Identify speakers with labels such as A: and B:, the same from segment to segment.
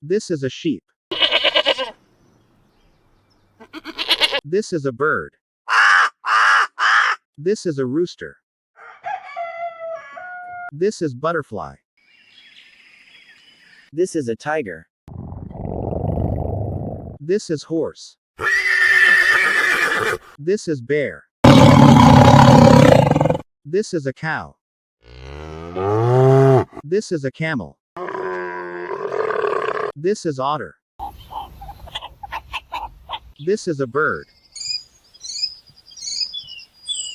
A: This is a sheep. This is a bird. This is a rooster. This is butterfly.
B: This is a tiger.
A: This is horse. This is bear. This is a cow. This is a camel. This is otter. This is a bird.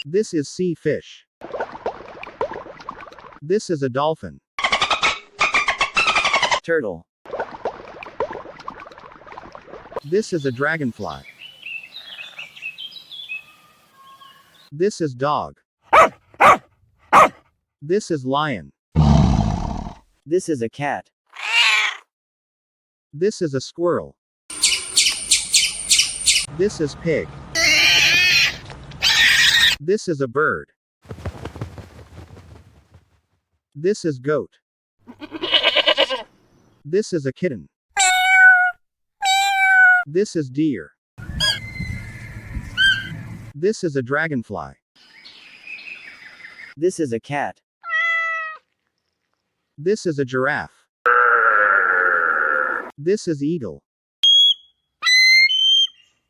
A: This is sea fish. This is a dolphin.
B: Turtle.
A: This is a dragonfly. This is dog. This is lion.
B: This is a cat.
A: This is a squirrel. This is pig. This is a bird. This is goat. This is a kitten. This is deer. This is a dragonfly.
B: This is a cat.
A: This is a giraffe. This is eagle.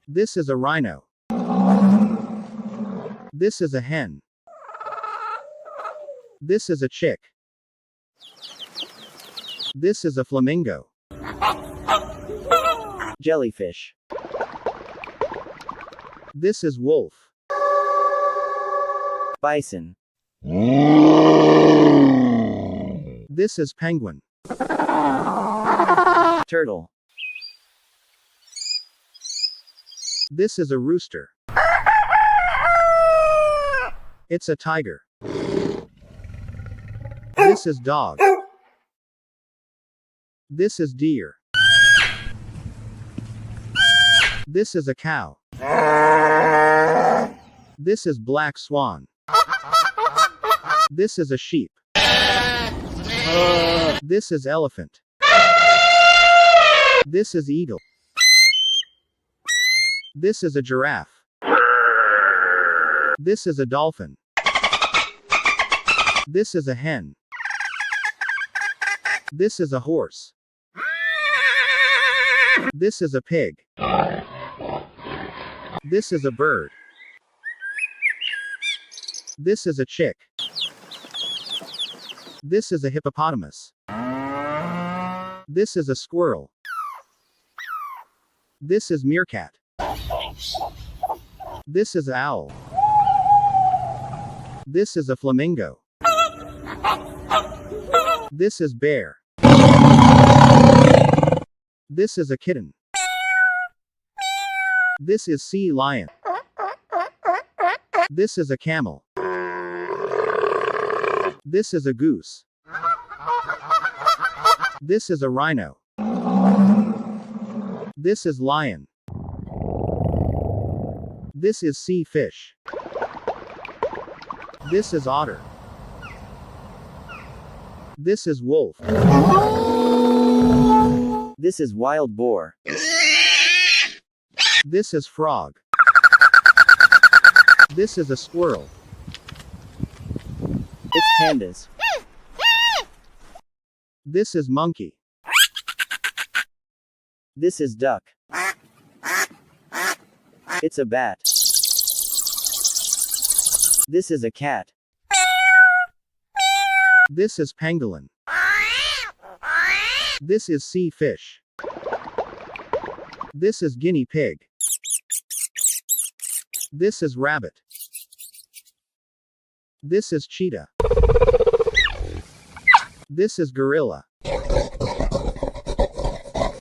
A: This is a rhino. This is a hen. This is a chick. This is a flamingo.
B: Jellyfish.
A: This is wolf.
B: Bison.
A: This is penguin.
B: Turtle.
A: This is a rooster. It's a tiger. This is dog. This is deer. This is a cow. This is black swan. This is a sheep. This is elephant. This is eagle. This is a giraffe. This is a dolphin. This is a hen. This is a horse. This is a pig. This is a bird. This is a chick. This is a hippopotamus. This is a squirrel. This is meerkat. This is owl. This is a flamingo. This is bear. This is a kitten. This is sea lion. This is a camel. This is a goose. This is a rhino. This is lion. This is sea fish. This is otter. This is wolf.
B: This is wild boar.
A: This is frog. This is a squirrel.
B: It's pandas.
A: This is monkey.
B: This is duck. It's a bat. This is a cat.
A: This is pangolin. This is sea fish. This is guinea pig. This is rabbit. This is cheetah. This is gorilla.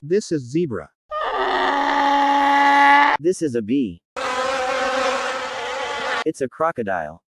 A: This is zebra.
B: This is a bee. It's a crocodile.